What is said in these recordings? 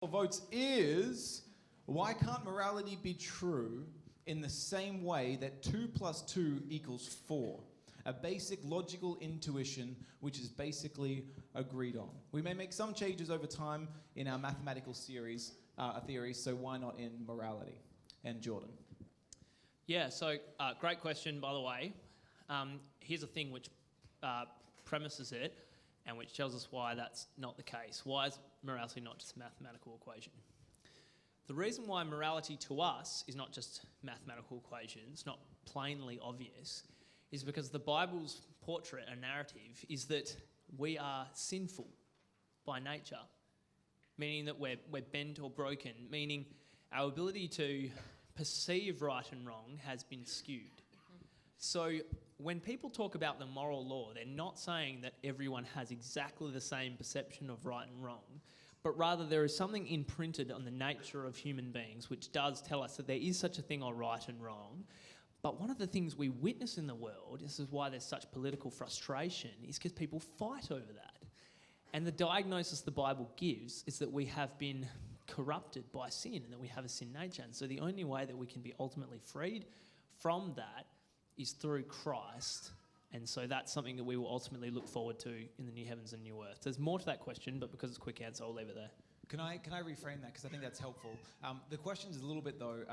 Votes is, why can't morality be true in the same way that 2 + 2 = 4? A basic logical intuition which is basically agreed on. We may make some changes over time in our mathematical theories, so why not in morality? And Jordan. Yeah, so great question, by the way. Here's a thing which premises it and which tells us why that's not the case. Why is morality not just a mathematical equation? The reason why morality to us is not just mathematical equations, not plainly obvious, is because the Bible's portrait and narrative is that we are sinful by nature, meaning that we're bent or broken, meaning our ability to perceive right and wrong has been skewed. So when people talk about the moral law, they're not saying that everyone has exactly the same perception of right and wrong, but rather there is something imprinted on the nature of human beings which does tell us that there is such a thing as right and wrong. But one of the things we witness in the world, this is why there's such political frustration, is because people fight over that. And the diagnosis the Bible gives is that we have been corrupted by sin and that we have a sin nature. And so the only way that we can be ultimately freed from that is through Christ. And so that's something that we will ultimately look forward to in the new heavens and new earth. There's more to that question, but because it's a quick answer, I'll leave it there. Can I reframe that, because I think that's helpful. The question is a little bit, though,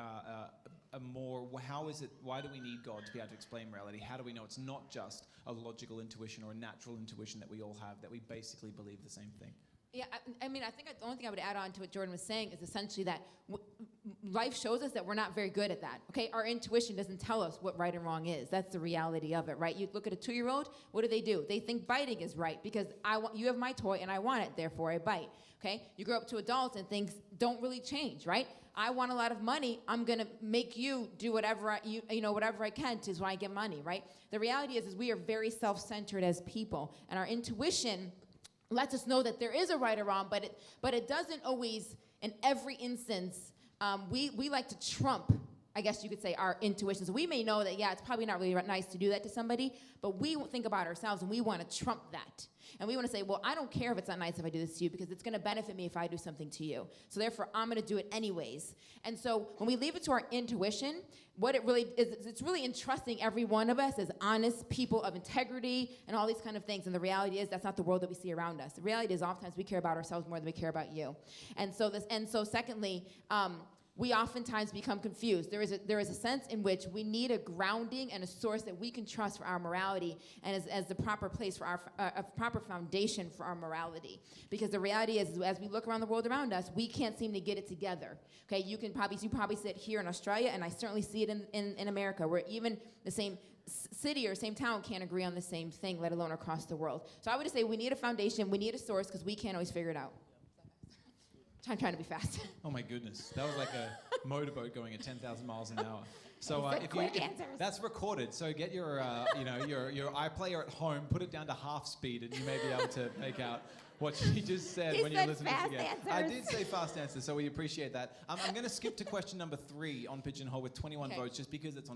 more, why do we need God to be able to explain morality? How do we know it's not just a logical intuition or a natural intuition that we all have, that we basically believe the same thing? Yeah, I mean, I think the only thing I would add on to what Jordan was saying is essentially that life shows us that we're not very good at that, okay? Our intuition doesn't tell us what right and wrong is. That's the reality of it, right? You look at a 2-year-old, what do? They think biting is right because you have my toy and I want it, therefore I bite, okay? You grow up to adults and things don't really change, right? I want a lot of money, I'm gonna make you do whatever I can to so I get money, right? The reality is we are very self-centered as people, and our intuition lets us know that there is a right or wrong, but it doesn't always, in every instance, we like to trump, I guess you could say, our intuitions. We may know that, yeah, it's probably not really nice to do that to somebody, but we think about ourselves and we want to trump that. And we want to say, well, I don't care if it's not nice if I do this to you because it's going to benefit me if I do something to you. So therefore, I'm going to do it anyways. And so when we leave it to our intuition, what it really is, it's really entrusting every one of us as honest people of integrity and all these kind of things. And the reality is that's not the world that we see around us. The reality is oftentimes we care about ourselves more than we care about you. And so secondly, we oftentimes become confused. There is a sense in which we need a grounding and a source that we can trust for our morality and as the proper place for a proper foundation for our morality. Because the reality is, as we look around the world around us, we can't seem to get it together. Okay, you probably sit here in Australia, and I certainly see it in America, where even the same city or same town can't agree on the same thing, let alone across the world. So I would just say we need a foundation, we need a source, because we can't always figure it out. I'm trying to be fast. Oh my goodness, that was like a motorboat going at 10,000 miles an hour. So that's recorded. So get your your iPlayer at home, put it down to half speed, and you may be able to make out what she just said when you listen to this again. Answers. I did say fast answers, so we appreciate that. I'm going to skip to question number 3 on Pigeonhole with 21 votes, just because it's on a